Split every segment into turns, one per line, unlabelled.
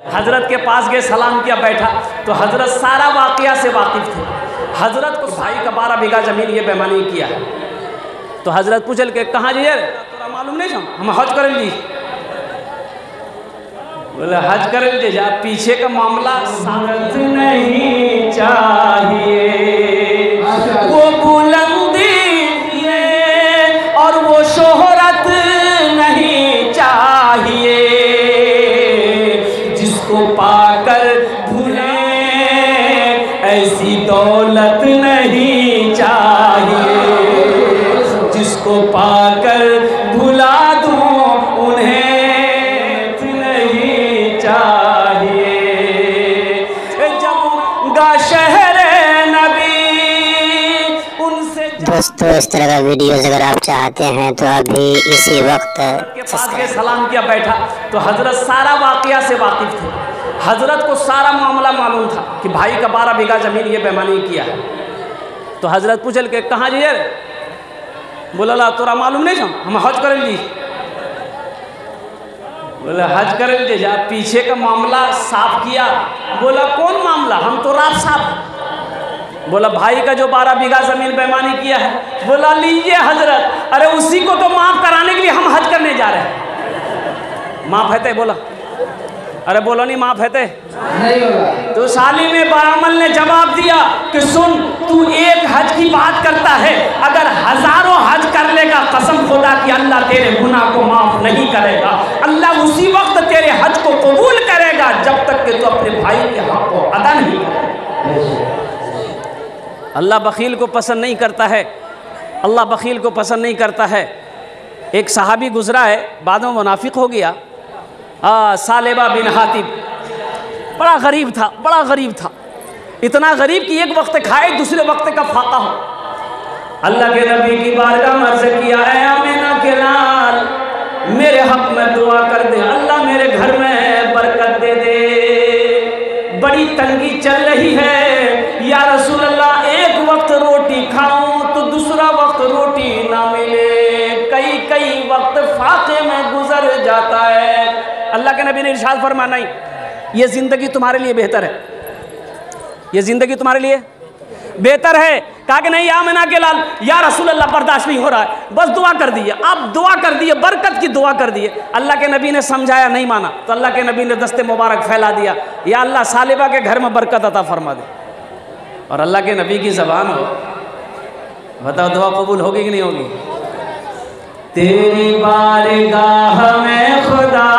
हजरत के पास गए, सलाम किया, बैठा तो हजरत सारा वाक़या से वाकिफ़ थे। हजरत को भाई का 12 बीघा ज़मीन ये बेईमानी किया है। तो हजरत पूछल के कहाँ जाइए, तोरा मालूम नहीं छो हम हज कर ली। बोले हज कर लीजिए जा, पीछे का मामला साथ नहीं चाहिए, वो बुलंदी और वो शोहरत नहीं चाहिए, जिसको पाकर भूले ऐसी दौलत नहीं चाहिए, जिसको पाकर भुला दूं उन्हें नहीं चाहिए। जब गा शहर नबी उनसे
दोस्तों, इस तरह का वीडियोस अगर आप चाहते हैं तो अभी इसी वक्त
के पास गए, सलाम किया, बैठा तो हजरत सारा वाक़या से वाकिफ़ थे। हजरत को सारा मामला मालूम था कि भाई का 12 बीघा ज़मीन ये बेईमानी किया है। तो हजरत पूछल के कहाँ जाइए, बोला तोरा मालूम नहीं छो हम हज कर ली। बोला हज कर लीजिए जा, पीछे का मामला साफ किया। बोला कौन मामला, हम तो रात साफ। बोला भाई का जो 12 बीघा ज़मीन बेईमानी किया है। बोला लीजिए हजरत, अरे उसी को तो माफ़ कराने के लिए हम हज करने जा रहे हैं। माफ़ है? बोला अरे बोलो नहीं माफ़ है नहीं होगा। तो साली में बामल ने जवाब दिया कि सुन, तू एक हज की बात करता है, अगर हजारों हज कर लेगा, कसम खुदा कि अल्लाह तेरे गुनाह को माफ़ नहीं करेगा। अल्लाह उसी वक्त तेरे हज को कबूल करेगा जब तक कि तू अपने भाई के हक को अदा नहीं करेगा। अल्लाह बखील को पसंद नहीं करता है, अल्लाह बखील को पसंद नहीं करता है। एक सहाबी गुजरा है, बाद में मुनाफिक हो गया, सालेबा बिन हातिब। बड़ा गरीब था, बड़ा गरीब था, इतना गरीब कि एक वक्त खाए दूसरे वक्त का फाका हो। अल्लाह के नबी की बारगाह में अर्ज़ किया, ऐ आमिना के लाल, मेरे हक में दुआ कर दे, अल्लाह मेरे घर में बरकत दे दे, बड़ी तंगी चल रही है या रसूल अल्लाह, एक वक्त रोटी खाऊं तो दूसरा वक्त रोटी ना मिले, कई कई वक्त फाके में गुजर जाता है। अल्लाह के नबी ने इरशाद फरमाया, नहीं ये ज़िंदगी तुम्हारे लिए बेहतर है, ये ज़िंदगी तुम्हारे लिए बेहतर है। कहा कि नहीं आमिना के लाल, या रसूल अल्लाह बर्दाश्त नहीं हो रहा है, बस दुआ कर दिए। आप दुआ कर दिए, बरकत की दुआ कर दिए। अल्लाह के नबी ने समझाया, नहीं माना, तो अल्लाह के नबी ने दस्ते मुबारक फैला दिया, या अल्लाह सालिबा के घर में बरकत अता फरमा दे। और अल्लाह के नबी की ज़बान हो, बताओ दुआ कबूल होगी कि नहीं होगी? तेरी बारगाह में खुदा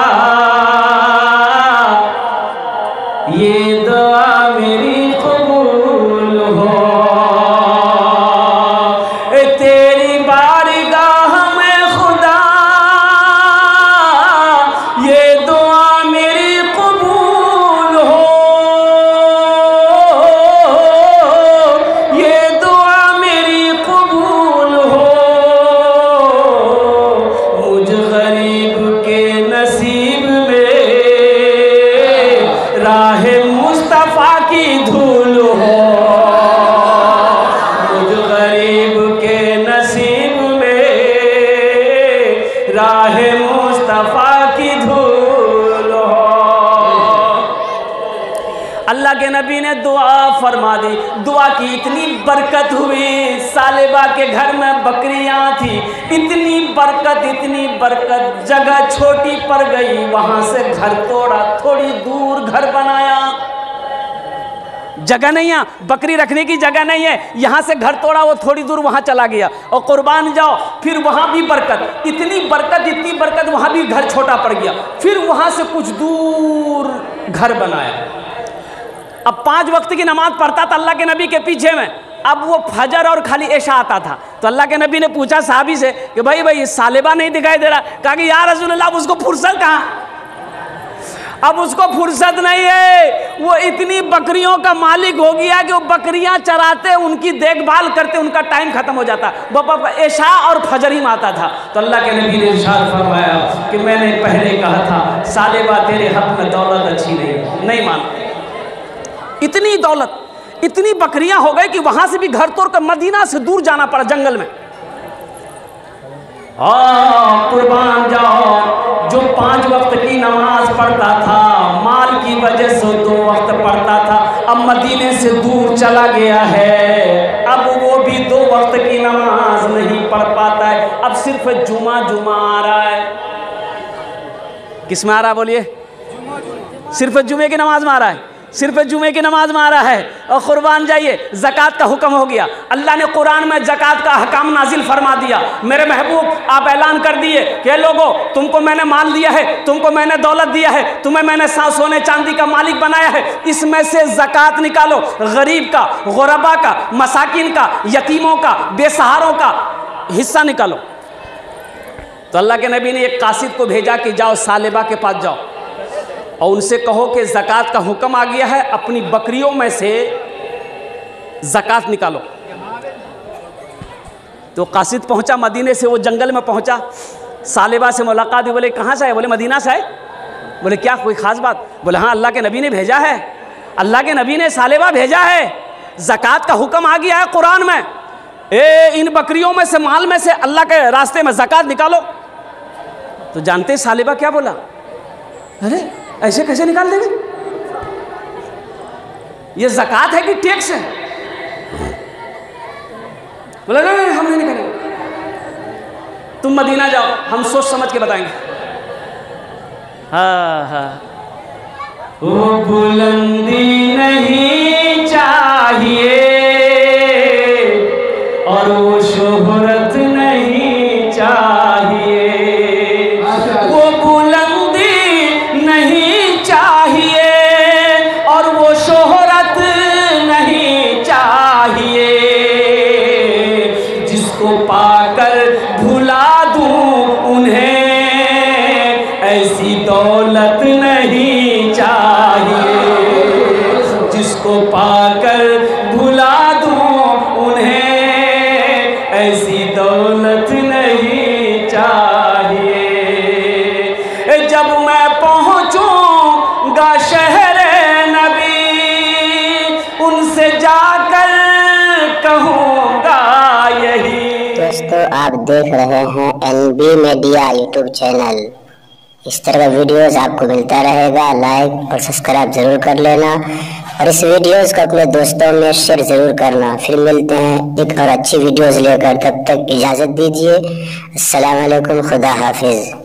ये दुआ मेरी कबूल हो, तेरी बारगाह में खुदा ये दुआ मेरी कबूल हो, ये दुआ मेरी कबूल हो, मुझ गरीब के नसीब में राह मुस्तफ़ा की धूल हो, मुझ गरीब के नसीब में राह मुस्तफ़ा की धूल हो। अल्लाह के नबी ने दुआ फरमा दी, दुआ की इतनी बरकत हुई, सालिबा के घर में बकरियां थी, इतनी बरकत, जगह छोटी पड़ गई, वहां से घर तोड़ा, थोड़ी दूर घर बनाया, जगह नहीं है, बकरी रखने की जगह नहीं है, यहाँ से घर तोड़ा, वो थोड़ी दूर वहाँ चला गया, और कुर्बान जाओ, फिर वहाँ भी बरकत, इतनी बरकत, वहाँ भी घर छोटा पड़ गया, फिर वहाँ से कुछ दूर घर बनाया। अब 5 वक्त की नमाज पढ़ता था अल्लाह के नबी के पीछे में, अब वो फजर और खाली ऐशा आता था। तो अल्लाह के नबी ने पूछा साहबी से कि भाई सालिबा नहीं दिखाई दे रहा। कहा कि या रसूल अल्लाह, उसको फुर्सत कहाँ, अब उसको फुर्सत नहीं है, वो इतनी बकरियों का मालिक हो गया कि वो बकरियां चराते, उनकी देखभाल करते, उनका टाइम खत्म हो जाता, वो ऐशा और फजर ही में आता था। तो अल्लाह के नबी ने इरशाद फरमाया कि मैंने पहले कहा था सालिबा तेरे हक में दौलत अच्छी नहीं माना, इतनी दौलत, इतनी बकरियां हो गई कि वहां से भी घर तोड़ कर मदीना से दूर जाना पड़ा, जंगल में। कुर्बान जाओ, जो 5 वक्त की नमाज पढ़ता था, माल की वजह से 2 वक्त पढ़ता था, अब मदीने से दूर चला गया है, अब वो भी 2 वक्त की नमाज नहीं पढ़ पाता है, अब सिर्फ जुमा आ रहा है। किस में आ रहा है बोलिए? सिर्फ जुमे की नमाज में आ रहा है, सिर्फ जुमे की नमाज में आ रहा है। और कुर्बान जाइए, ज़कात का हुक्म हो गया, अल्लाह ने कुरान में ज़कात का अहकाम नाजिल फरमा दिया। मेरे महबूब आप ऐलान कर दिए कि लोगों, तुमको मैंने माल दिया है, तुमको मैंने दौलत दिया है, तुम्हें मैंने सोने चांदी का मालिक बनाया है, इसमें से ज़कात निकालो, गरीब का, गुरबा का, मसाकिन का, यतीमों का, बेसहारों का हिस्सा निकालो। तो अल्लाह के नबी ने एक कासिद को भेजा कि जाओ सालेबा के पास जाओ और उनसे कहो कि ज़कात का हुक्म आ गया है, अपनी बकरियों में से ज़कात निकालो। तो कासिद पहुंचा मदीने से, वो जंगल में पहुंचा, सालेबा से मुलाकात हुई। बोले कहाँ से है? बोले मदीना से है। बोले क्या कोई ख़ास बात? बोले हाँ, अल्लाह के नबी ने भेजा है, अल्लाह के नबी ने सालेबा भेजा है, ज़कात का हुक्म आ गया है कुरान में, इन बकरियों में से, माल में से अल्लाह के रास्ते में ज़कात निकालो। तो जानते सालेबा क्या बोला? अरे ऐसे कैसे निकाल देंगे? ये ज़कात है कि टैक्स है? बोला नहीं, हम नहीं निकालेंगे, तुम मदीना जाओ, हम सोच समझ के बताएंगे। हाँ हाँ, वो बुलंदी नहीं चाहिए और वो शोहरत नहीं चाहिए, वो बुलंदी नहीं चाहिए और वो शोहरत नहीं चाहिए, जिसको पाकर भुला दूं उन्हें ऐसी दौलत नहीं चाहिए, जिसको पाकर भुला दूं उन्हें ऐसी दौलत नहीं चाहिए। जब मैं पहुंचूंगा शहरे नबी, उनसे जाकर कहूंगा यही।
दोस्तों आप देख रहे हैं NB मीडिया यूट्यूब चैनल। इस तरह का वीडियोस आपको मिलता रहेगा, लाइक और सब्सक्राइब जरूर कर लेना और इस वीडियोस को अपने दोस्तों में शेयर जरूर करना। फिर मिलते हैं एक और अच्छी वीडियोस लेकर, तब तक इजाज़त दीजिए। अस्सलाम वालेकुम, खुदा हाफिज़।